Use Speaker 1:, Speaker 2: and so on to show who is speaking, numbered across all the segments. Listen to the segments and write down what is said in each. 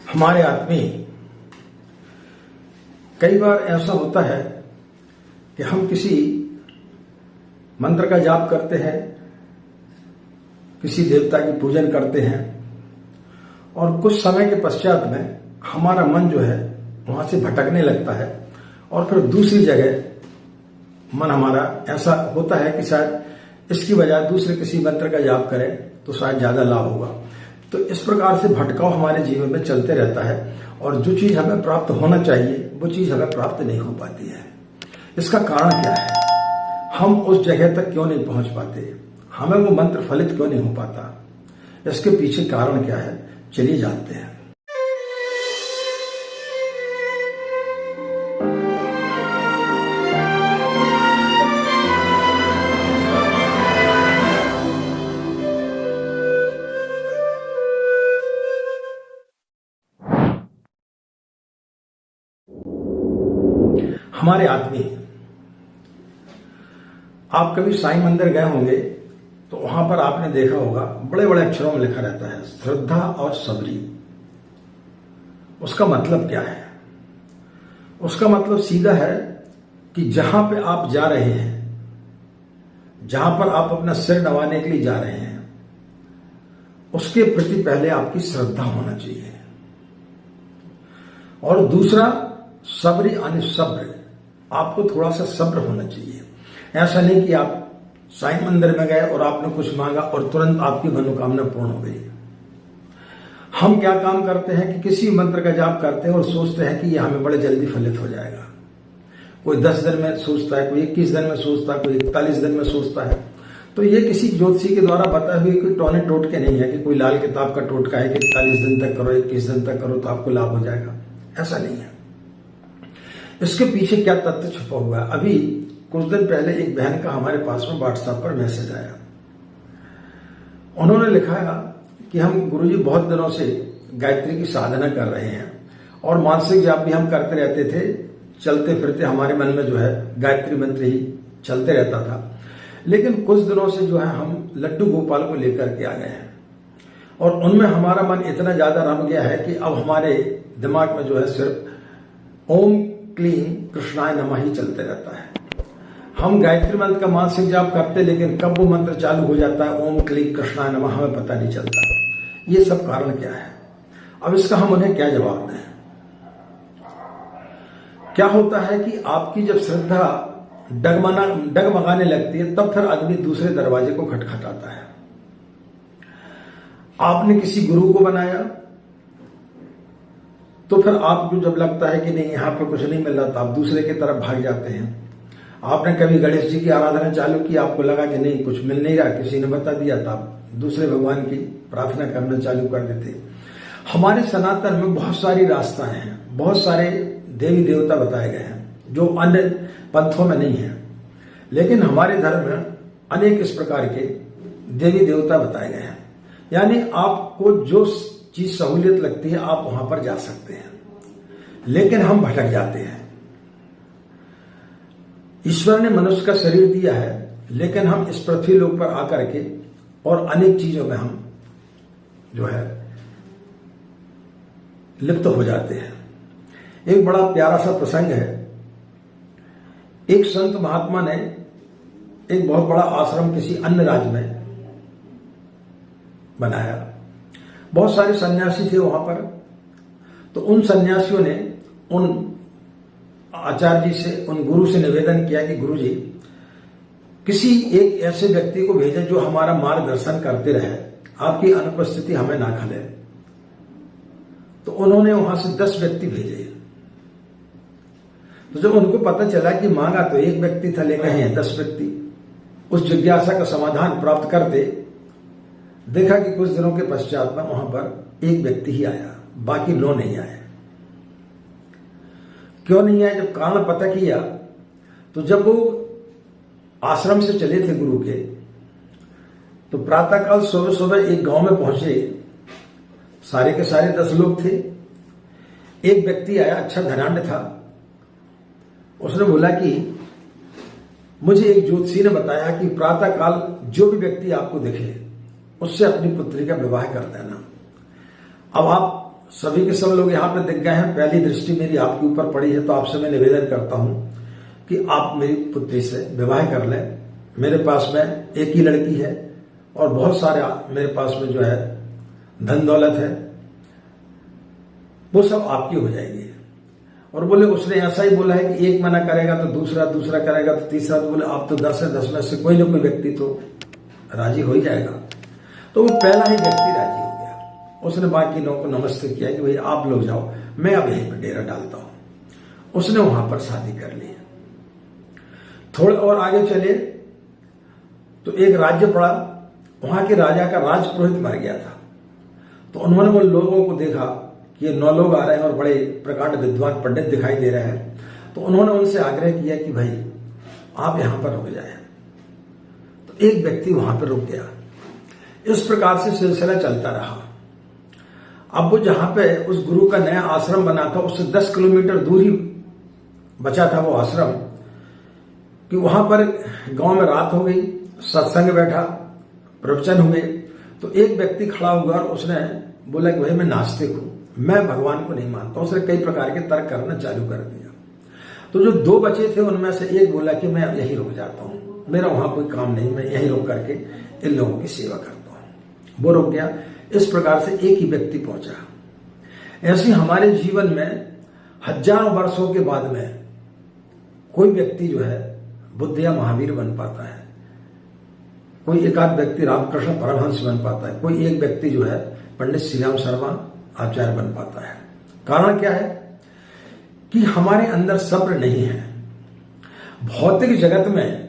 Speaker 1: हमारे आदमी कई बार ऐसा होता है कि हम किसी मंत्र का जाप करते हैं, किसी देवता की पूजन करते हैं और कुछ समय के पश्चात में हमारा मन जो है वहां से भटकने लगता है और फिर दूसरी जगह मन हमारा ऐसा होता है कि शायद इसकी बजाय दूसरे किसी मंत्र का जाप करें तो शायद ज्यादा लाभ होगा। तो इस प्रकार से भटकाव हमारे जीवन में चलते रहता है और जो चीज हमें प्राप्त होना चाहिए वो चीज हमें प्राप्त नहीं हो पाती है। इसका कारण क्या है? हम उस जगह तक क्यों नहीं पहुंच पाते? हमें वो मंत्र फलित क्यों नहीं हो पाता? इसके पीछे कारण क्या है? चलिए जानते हैं। हमारे आदमी, आप कभी साईं मंदिर गए होंगे तो वहां पर आपने देखा होगा बड़े बड़े अक्षरों में लिखा रहता है श्रद्धा और सबरी। उसका मतलब क्या है? उसका मतलब सीधा है कि जहां पे आप जा रहे हैं, जहां पर आप अपना सिर नवाने के लिए जा रहे हैं, उसके प्रति पहले आपकी श्रद्धा होना चाहिए। और दूसरा सबरी यानी सब्र, आपको थोड़ा सा सब्र होना चाहिए। ऐसा नहीं कि आप साईं मंदिर में गए और आपने कुछ मांगा और तुरंत आपकी मनोकामना पूर्ण हो गई। हम क्या काम करते हैं कि किसी मंत्र का जाप करते हैं और सोचते हैं कि यह हमें बड़े जल्दी फलित हो जाएगा। कोई 10 दिन में सोचता है, कोई 21 दिन में सोचता है, कोई 41 दिन में सोचता है। तो ये किसी ज्योतिषी के द्वारा बताए हुए कोई टोने टोटके नहीं है कि कोई लाल किताब का टोटका है कि 41 दिन तक करो, 21 दिन तक करो तो आपको लाभ हो जाएगा। ऐसा नहीं है। इसके पीछे क्या तथ्य छुपा हुआ है? अभी कुछ दिन पहले एक बहन का हमारे पास में व्हाट्सएप पर मैसेज आया। उन्होंने लिखा कि हम गुरुजी बहुत दिनों से गायत्री की साधना कर रहे हैं और मानसिक जाप भी हम करते रहते थे। चलते फिरते हमारे मन में जो है गायत्री मंत्र ही चलते रहता था। लेकिन कुछ दिनों से जो है हम लड्डू गोपाल को लेकर के आ गए हैं और उनमें हमारा मन इतना ज्यादा रम गया है कि अब हमारे दिमाग में जो है सिर्फ ओम क्लीम कृष्णाय नमः ही चलते रहता है। हम गायत्री मंत्र का मानसिक जाप करते, लेकिन कब वो मंत्र चालू हो जाता है ओम क्लीम कृष्णाय नमः हमें पता नहीं चलता। ये सब कारण क्या है? अब इसका हम उन्हें क्या जवाब दें? क्या होता है कि आपकी जब श्रद्धा डगमगाने लगती है तब फिर आदमी दूसरे दरवाजे को खटखटाता है। आपने किसी गुरु को बनाया तो फिर आपको जब लगता है कि नहीं यहां पर कुछ नहीं मिल रहा तो आप दूसरे की तरफ भाग जाते हैं। आपने कभी गणेश जी की आराधना चालू की, आपको लगा कि नहीं कुछ मिल नहीं रहा, किसी ने बता दिया तो आप दूसरे भगवान की प्रार्थना करना चालू कर देते। हमारे सनातन में बहुत सारी रास्ताएं हैं, बहुत सारे देवी देवता बताए गए हैं जो अन्य पंथों में नहीं है। लेकिन हमारे धर्म में अनेक इस प्रकार के देवी देवता बताए गए हैं। यानी आपको जो चीज सहूलियत लगती है आप वहां पर जा सकते हैं, लेकिन हम भटक जाते हैं। ईश्वर ने मनुष्य का शरीर दिया है, लेकिन हम इस पृथ्वी लोक पर आकर के और अनेक चीजों में हम जो है लिप्त हो जाते हैं। एक बड़ा प्यारा सा प्रसंग है। एक संत महात्मा ने एक बहुत बड़ा आश्रम किसी अन्य राज्य में बनाया। बहुत सारे सन्यासी थे वहां पर। तो उन सन्यासियों ने उन आचार्य जी से, उन गुरु से निवेदन किया कि गुरु जी किसी एक ऐसे व्यक्ति को भेजें जो हमारा मार्गदर्शन करते रहे, आपकी अनुपस्थिति हमें ना खले। तो उन्होंने वहां से 10 व्यक्ति भेजे। तो जब उनको पता चला कि मांगा तो एक व्यक्ति था, लेकिन हैं 10 व्यक्ति, उस जिज्ञासा का समाधान प्राप्त करते देखा कि कुछ दिनों के पश्चात में वहां पर एक व्यक्ति ही आया, बाकी 9 नहीं आए। क्यों नहीं आए? जब कारण पता किया तो जब वो आश्रम से चले थे गुरु के, तो प्रातःकाल सुबह सुबह एक गांव में पहुंचे। सारे के सारे 10 लोग थे। एक व्यक्ति आया, अच्छा धनाढ्य था। उसने बोला कि मुझे एक ज्योतिषी ने बताया कि प्रातःकाल जो भी व्यक्ति आपको दिखे उससे अपनी पुत्री का विवाह कर देना। अब आप सभी के सब लोग यहाँ पे दिख गए हैं। पहली दृष्टि मेरी आपके ऊपर पड़ी है, तो आपसे मैं निवेदन करता हूं कि आप मेरी पुत्री से विवाह कर लें। मेरे पास में एक ही लड़की है और बहुत सारे मेरे पास में जो है धन दौलत है, वो सब आपकी हो जाएगी। और बोले उसने ऐसा ही बोला है कि एक मना करेगा तो दूसरा, दूसरा करेगा तो तीसरा, तो बोले आप तो 10 है, 10 में से कोई ना कोई व्यक्ति तो राजी हो ही जाएगा। तो वो पहला ही व्यक्ति राजी हो गया। उसने बाकी लोगों को नमस्ते किया कि भाई आप लोग जाओ, मैं अब यहीं पर डेरा डालता हूं। उसने वहां पर शादी कर ली। थोड़े और आगे चले तो एक राज्य पड़ा, वहां के राजा का राजपुरोहित मर गया था। तो उन्होंने वो लोगों को देखा कि ये 9 लोग आ रहे हैं और बड़े प्रकांड विद्वान पंडित दिखाई दे रहे हैं, तो उन्होंने उनसे आग्रह किया कि भाई आप यहां पर रुक जाए। तो एक व्यक्ति वहां पर रुक गया। इस प्रकार से सिलसिला चलता रहा। अब वो जहां पे उस गुरु का नया आश्रम बना था, उससे 10 किलोमीटर दूर ही बचा था वो आश्रम, कि वहां पर गांव में रात हो गई, सत्संग बैठा, प्रवचन हुए। तो एक व्यक्ति खड़ा हुआ और उसने बोला कि भाई मैं नास्तिक हूं, मैं भगवान को नहीं मानता। उसने कई प्रकार के तर्क करना चालू कर दिया। तो जो 2 बचे थे उनमें से एक बोला कि मैं अब यहीं रुक जाता हूं, मेरा वहां कोई काम नहीं, मैं यहीं रुक करके इन लोगों की सेवा करता हूं। वो रुक गया। इस प्रकार से एक ही व्यक्ति पहुंचा। ऐसे हमारे जीवन में हजारों वर्षों के बाद में कोई व्यक्ति जो है बुद्ध या महावीर बन पाता है, कोई एकाध व्यक्ति रामकृष्ण परमहंस बन पाता है, कोई एक व्यक्ति जो है पंडित श्री राम शर्मा आचार्य बन पाता है। कारण क्या है कि हमारे अंदर सब्र नहीं है। भौतिक जगत में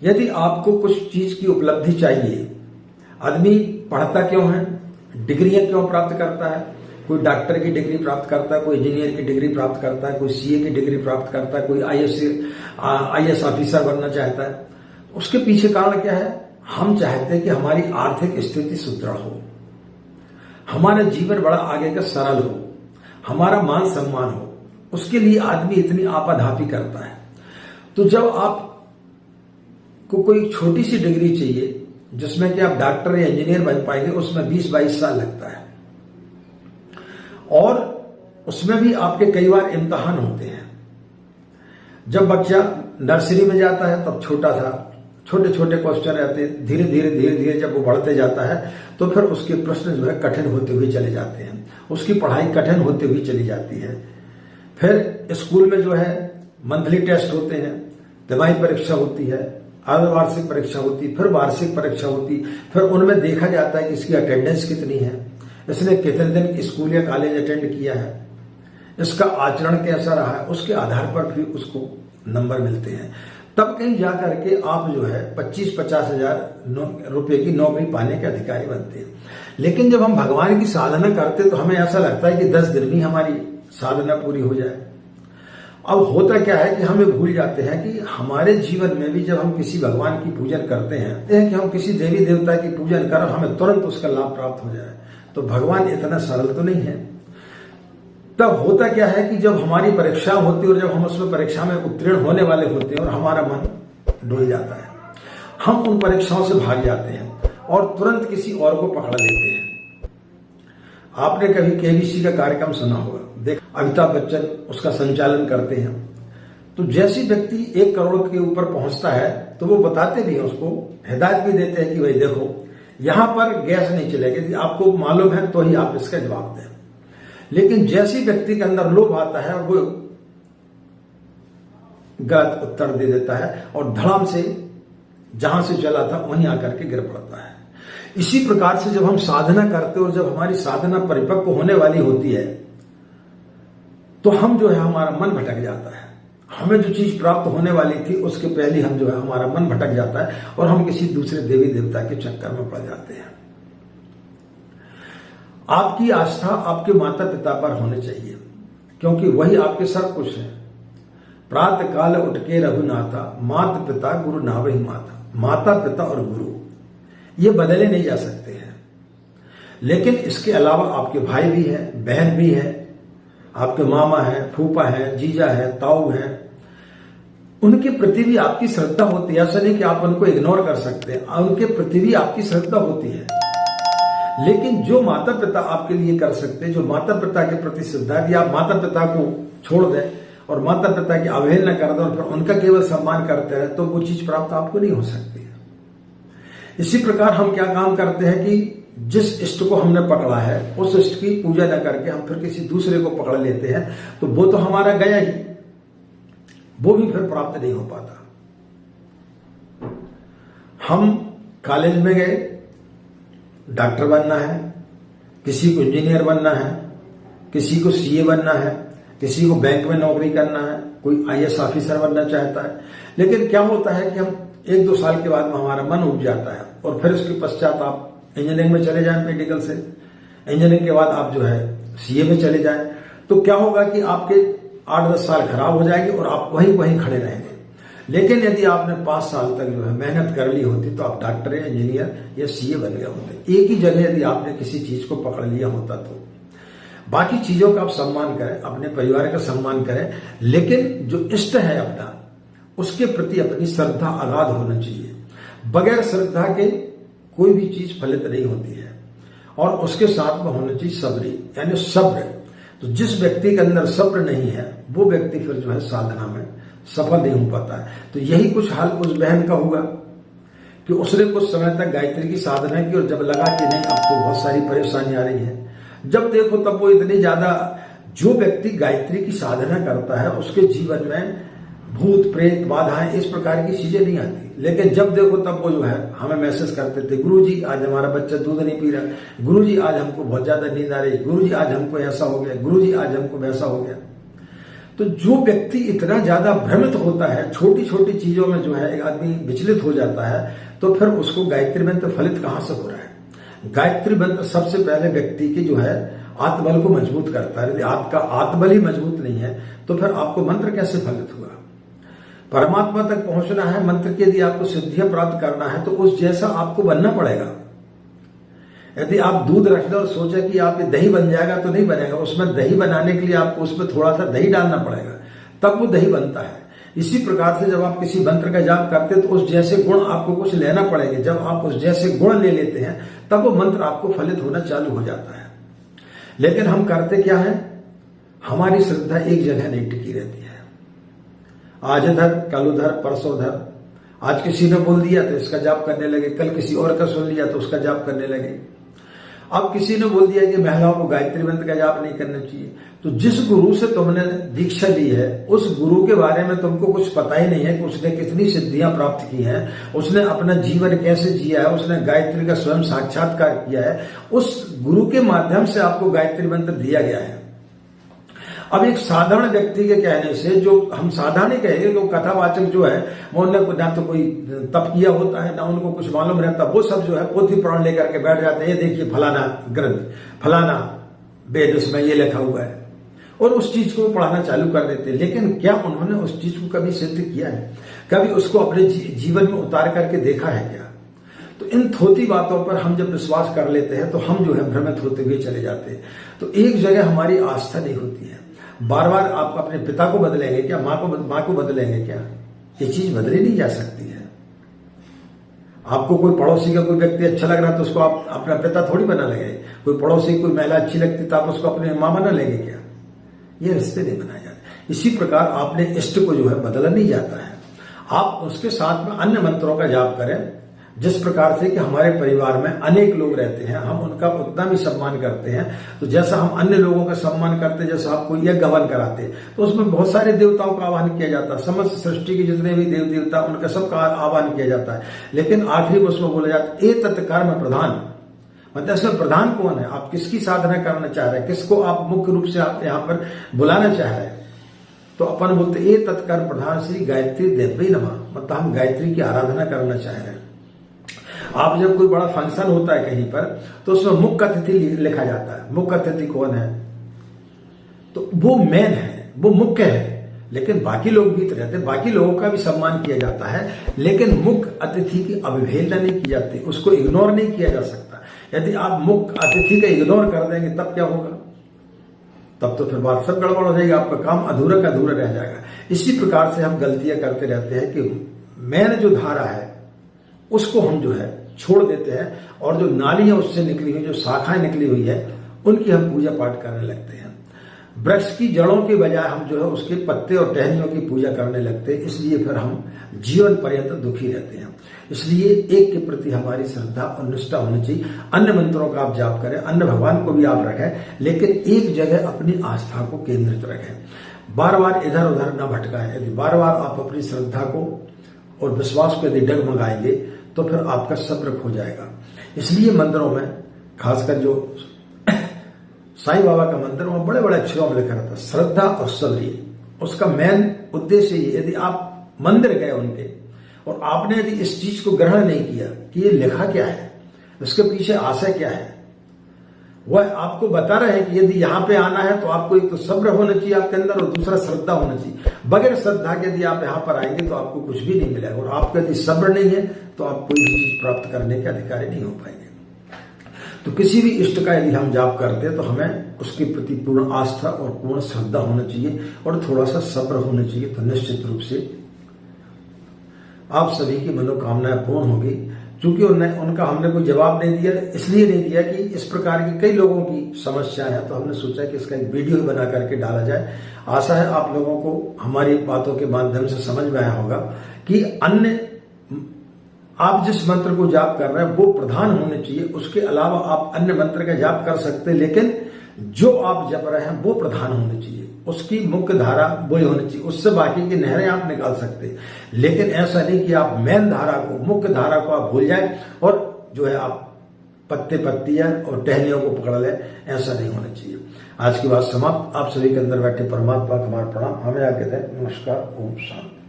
Speaker 1: यदि आपको कुछ चीज की उपलब्धि चाहिए, आदमी पढ़ता क्यों है, डिग्रियां क्यों प्राप्त करता है? कोई डॉक्टर की डिग्री प्राप्त करता है, कोई इंजीनियर की डिग्री प्राप्त करता है, कोई सीए की डिग्री प्राप्त करता है, कोई आईएएस ऑफिसर बनना चाहता है। उसके पीछे कारण क्या है? हम चाहते हैं कि हमारी आर्थिक स्थिति सुदृढ़ हो, हमारा जीवन बड़ा आगे का सरल हो, हमारा मान सम्मान हो। उसके लिए आदमी इतनी आपाधापी करता है। तो जब आपको कोई छोटी सी डिग्री चाहिए जिसमें कि आप डॉक्टर या इंजीनियर बन पाएंगे, उसमें 20-22 साल लगता है और उसमें भी आपके कई बार इम्तिहान होते हैं। जब बच्चा नर्सरी में जाता है तब छोटा था, छोटे छोटे क्वेश्चन रहते हैं। धीरे धीरे धीरे धीरे जब वो बढ़ते जाता है तो फिर उसके प्रश्न जो है कठिन होते हुए चले जाते हैं, उसकी पढ़ाई कठिन होते हुए चली जाती है। फिर स्कूल में जो है मंथली टेस्ट होते हैं, तिमाही परीक्षा होती है, अर्धवार्षिक परीक्षा होती, फिर वार्षिक परीक्षा होती। फिर उनमें देखा जाता है कि इसकी अटेंडेंस कितनी है, इसने कितने दिन स्कूल या कॉलेज अटेंड किया है, इसका आचरण कैसा रहा है, उसके आधार पर भी उसको नंबर मिलते हैं। तब कहीं जाकर के आप जो है 25-50 हजार रुपए की नौकरी पाने के अधिकारी बनते हैं। लेकिन जब हम भगवान की साधना करते तो हमें ऐसा लगता है कि 10 दिन में हमारी साधना पूरी हो जाए। अब होता क्या है कि हमें भूल जाते हैं कि हमारे जीवन में भी जब हम किसी भगवान की पूजन करते हैं कि हम किसी देवी देवता की पूजन कर हमें तुरंत उसका लाभ प्राप्त हो जाए, तो भगवान इतना सरल तो नहीं है। तब होता क्या है कि जब हमारी परीक्षा होती है और जब हम उसमें परीक्षा में उत्तीर्ण होने वाले होते हैं और हमारा मन डुल जाता है, हम उन परीक्षाओं से भाग जाते हैं और तुरंत किसी और को पकड़ लेते हैं। आपने कभी केबीसी का कार्यक्रम सुना होगा, देख अमिताभ बच्चन उसका संचालन करते हैं। तो जैसी व्यक्ति 1 करोड़ के ऊपर पहुंचता है तो वो बताते भी हैं, उसको हिदायत भी देते हैं कि भाई देखो यहां पर गैस नहीं चलेगी, यदि आपको मालूम है तो ही आप इसका जवाब दें। लेकिन जैसी व्यक्ति के अंदर लोभ आता है वो गलत उत्तर दे देता है और धड़ाम से जहां से चला था वहीं आकर के गिर पड़ता है। इसी प्रकार से जब हम साधना करते और जब हमारी साधना परिपक्व होने वाली होती है तो हम जो है हमारा मन भटक जाता है। हमें जो चीज प्राप्त होने वाली थी उसके पहले हम जो है हमारा मन भटक जाता है और हम किसी दूसरे देवी देवता के चक्कर में पड़ जाते हैं। आपकी आस्था आपके माता पिता पर होनी चाहिए, क्योंकि वही आपके सब कुछ है। प्रातः काल उठ के रघुनाथा, माता पिता गुरु नावहि माता। माता पिता और गुरु ये बदले नहीं जा सकते हैं। लेकिन इसके अलावा आपके भाई भी हैं, बहन भी है, आपके मामा है, फूफा है, जीजा है, ताऊ है, उनके प्रति भी आपकी श्रद्धा होती है। ऐसा नहीं कि आप उनको इग्नोर कर सकते हैं, उनके प्रति भी आपकी श्रद्धा होती है। लेकिन जो माता पिता आपके लिए कर सकते हैं, जो माता पिता के प्रति श्रद्धा, यदि आप माता पिता को छोड़ दें और माता पिता की अवहेलना कर दें और फिर उनका केवल सम्मान करते रहे, तो वो चीज प्राप्त आपको नहीं हो सकती है। इसी प्रकार हम क्या काम करते हैं कि जिस इष्ट को हमने पकड़ा है उस इष्ट की पूजा न करके हम फिर किसी दूसरे को पकड़ लेते हैं, तो वो तो हमारा गया ही, वो भी फिर प्राप्त नहीं हो पाता। हम कॉलेज में गए, डॉक्टर बनना है, किसी को इंजीनियर बनना है, किसी को सीए बनना है, किसी को बैंक में नौकरी करना है, कोई आईएएस ऑफिसर बनना चाहता है। लेकिन क्या होता है कि हम 1-2 साल के बाद में हमारा मन उब जाता है और फिर उसके पश्चात आप इंजीनियरिंग में चले जाएं, मेडिकल से, इंजीनियरिंग के बाद आप जो है सीए में चले जाएं, तो क्या होगा कि आपके 8-10 साल खराब हो जाएंगे और आप वहीं खड़े रहेंगे। लेकिन यदि आपने 5 साल तक जो है मेहनत कर ली होती तो आप डॉक्टर या इंजीनियर या सीए बन गए होते। एक ही जगह यदि आपने किसी चीज को पकड़ लिया होता तो बाकी चीजों का आप सम्मान करें, अपने परिवार का सम्मान करें, लेकिन जो इष्ट है अपना, उसके प्रति अपनी श्रद्धा अगाध होना चाहिए। बगैर श्रद्धा के कोई भी चीज फलित नहीं होती है। और उसके साथ में होना चाहिए सब्री, यानी सब्र। तो जिस व्यक्ति के अंदर सब्र नहीं है वो व्यक्ति फिर जो है साधना में सफल नहीं हो पाता है। तो यही कुछ हाल उस बहन का हुआ कि उसने कुछ समय तक गायत्री की साधना की और जब लगा कि नहीं अब तो बहुत सारी परेशानी आ रही है, जब देखो तब वो इतनी ज्यादा, जो व्यक्ति गायत्री की साधना करता है उसके जीवन में भूत प्रेत बाधाएं इस प्रकार की चीजें नहीं आती। लेकिन जब देखो तब वो जो है हमें मैसेज करते थे, गुरुजी आज हमारा बच्चा दूध नहीं पी रहा, गुरुजी आज हमको बहुत ज्यादा नींद आ रही, गुरुजी आज हमको ऐसा हो गया, गुरुजी आज हमको वैसा हो गया। तो जो व्यक्ति इतना ज्यादा भ्रमित होता है, छोटी छोटी चीजों में जो है एक आदमी विचलित हो जाता है, तो फिर उसको गायत्री मंत्र फलित कहां से हो रहा है। गायत्री मंत्र सबसे पहले व्यक्ति की जो है आत्मबल को मजबूत करता है। यदि आपका आत्मबल ही मजबूत नहीं है तो फिर आपको मंत्र कैसे फलित हुआ। परमात्मा तक पहुंचना है, मंत्र की यदि आपको सिद्धियां प्राप्त करना है तो उस जैसा आपको बनना पड़ेगा। यदि आप दूध रख दो और सोचे कि आप ये दही बन जाएगा तो नहीं बनेगा, उसमें दही बनाने के लिए आपको उसमें थोड़ा सा दही डालना पड़ेगा, तब वो दही बनता है। इसी प्रकार से जब आप किसी मंत्र का जाप करते हैं तो उस जैसे गुण आपको कुछ लेना पड़ेगा। जब आप उस जैसे गुण ले लेते हैं तब वो मंत्र आपको फलित होना चालू हो जाता है। लेकिन हम करते क्या है, हमारी श्रद्धा एक जगह नहीं टिकी रहती है। आज इधर, कल उधर, परसों उधर। आज किसी ने बोल दिया तो इसका जाप करने लगे, कल किसी और का सुन लिया तो उसका जाप करने लगे। अब किसी ने बोल दिया कि महिलाओं को गायत्री मंत्र का जाप नहीं करना चाहिए। तो जिस गुरु से तुमने दीक्षा ली है उस गुरु के बारे में तुमको कुछ पता ही नहीं है कि उसने कितनी सिद्धियां प्राप्त की हैं, उसने अपना जीवन कैसे जिया है, उसने गायत्री का स्वयं साक्षात्कार किया है। उस गुरु के माध्यम से आपको गायत्री मंत्र दिया गया है। अब एक साधारण व्यक्ति के कहने से, जो हम साधारण ही कहेंगे, जो कथावाचक जो है वो उन्होंने ना तो कोई तप किया होता है ना उनको कुछ मालूम रहता, वो सब जो है पोथी पुराण लेकर के बैठ जाते हैं, ये देखिए फलाना ग्रंथ, फलाना वेद उसमें ये लिखा हुआ है, और उस चीज को पढ़ाना चालू कर देते हैं। लेकिन क्या उन्होंने उस चीज को कभी सिद्ध किया है, कभी उसको अपने जीवन में उतार करके देखा है क्या? तो इन थोती बातों पर हम जब विश्वास कर लेते हैं तो हम जो है भ्रमित होते हुए चले जाते हैं। तो एक जगह हमारी आस्था नहीं होती है। बार बार आप अपने पिता को बदलेंगे क्या, माँ को बदलेंगे क्या? ये चीज बदली नहीं जा सकती है। आपको कोई पड़ोसी का कोई व्यक्ति अच्छा लग रहा है तो उसको आप अपना पिता थोड़ी बना लेंगे। कोई पड़ोसी कोई महिला अच्छी लगती तो आप उसको अपने माँ बना लेंगे क्या? ये रिश्ते नहीं बनाए जाते। इसी प्रकार आपने इष्ट को जो है बदला नहीं जाता है। आप उसके साथ में अन्य मंत्रों का जाप करें, जिस प्रकार से कि हमारे परिवार में अनेक लोग रहते हैं, हम उनका उतना भी सम्मान करते हैं। तो जैसा हम अन्य लोगों का सम्मान करते हैं, जैसा आपको यज्ञ हवन कराते हैं तो उसमें बहुत सारे देवताओं का आह्वान किया जाता है। समस्त सृष्टि के जितने भी देव देवता उनका सबका आह्वान किया जाता है। लेकिन आखिरी में उसमें बोला जाता है ए तत्कर्म प्रधान, मतलब इसमें प्रधान कौन है, आप किसकी साधना करना चाह रहे हैं, किसको आप मुख्य रूप से आप यहाँ पर बुलाना चाह रहे हैं। तो अपन बोलते ए तत्कर्म प्रधान श्री गायत्री देवी नमः, मतलब हम गायत्री की आराधना करना चाह रहे हैं। आप जब कोई बड़ा फंक्शन होता है कहीं पर तो उसमें मुख्य अतिथि लिखा जाता है। मुख्य अतिथि कौन है? तो वो मेन है, वो मुख्य है। लेकिन बाकी लोग भी तो रहते हैं, बाकी लोगों का भी सम्मान किया जाता है, लेकिन मुख्य अतिथि की अवहेलना नहीं की जाती, उसको इग्नोर नहीं किया जा सकता। यदि आप मुख्य अतिथि का इग्नोर कर देंगे तब क्या होगा? तब तो फिर बात सब गड़बड़ हो जाएगी, आपका काम अधूरा का अधूरा रह जाएगा। इसी प्रकार से हम गलतियां करते रहते हैं कि मेन जो धारा है उसको हम जो है छोड़ देते हैं और जो नाली है उससे निकली हुई जो शाखाएं निकली हुई है उनकी हम पूजा पाठ करने लगते हैं। वृक्ष की जड़ों के बजाय हम जो है उसके पत्ते और टहनियों की पूजा करने लगते हैं, इसलिए फिर हम जीवन पर्यंत दुखी रहते हैं। इसलिए एक के प्रति हमारी श्रद्धा और निष्ठा होनी चाहिए। अन्य मंत्रों का आप जाप करें, अन्य भगवान को भी आप रखें, लेकिन एक जगह अपनी आस्था को केंद्रित रखें। बार बार इधर उधर न भटकाएं। यदि बार बार आप अपनी श्रद्धा को और विश्वास को यदि डगमगाएंगे तो फिर आपका सब्र खो जाएगा। इसलिए मंदिरों में, खासकर जो साईं बाबा का मंदिर, वहां बड़े बड़े अक्षरों में लिखा रहता है श्रद्धा और सब्र। उसका मेन उद्देश्य ये, यदि आप मंदिर गए उनके और आपने यदि इस चीज को ग्रहण नहीं किया कि ये लिखा क्या है, इसके पीछे आशय क्या है, वह आपको बता रहे हैं कि यदि यहां पे आना है तो आपको एक तो सब्र होना चाहिए आपके अंदर और दूसरा श्रद्धा होना चाहिए। बगैर श्रद्धा के यदि आप यहां पर आएंगे तो आपको कुछ भी नहीं मिलेगा, और आपको यदि सब्र नहीं है तो आप कोई भी चीज प्राप्त करने के अधिकारी नहीं हो पाएंगे। तो किसी भी इष्ट का यदि हम जाप करते हैं तो हमें उसके प्रति पूर्ण आस्था और पूर्ण श्रद्धा होना चाहिए और थोड़ा सा सब्र होना चाहिए। तो निश्चित रूप से आप सभी की मनोकामनाएं पूर्ण होगी। चूंकि उनका हमने कोई जवाब नहीं दिया, इसलिए नहीं दिया कि इस प्रकार की कई लोगों की समस्याएं हैं, तो हमने सोचा कि इसका एक वीडियो बना करके डाला जाए। आशा है आप लोगों को हमारी बातों के माध्यम से समझ में आया होगा कि अन्य आप जिस मंत्र को जाप कर रहे हैं वो प्रधान होने चाहिए। उसके अलावा आप अन्य मंत्र का जाप कर सकते हैं, लेकिन जो आप जप रहे हैं वो प्रधान होने चाहिए, उसकी मुख्य धारा वही होनी चाहिए। उससे बाकी की नहरें आप निकाल सकते हैं, लेकिन ऐसा नहीं कि आप मेन धारा को, मुख्य धारा को आप भूल जाए और जो है आप पत्ते पत्तियां और टहनियों को पकड़ ले। ऐसा नहीं होना चाहिए। आज की बात समाप्त। आप सभी के अंदर बैठे परमात्मा का हमारा प्रणाम। हमें आगे दें। नमस्कार। ओम शांति।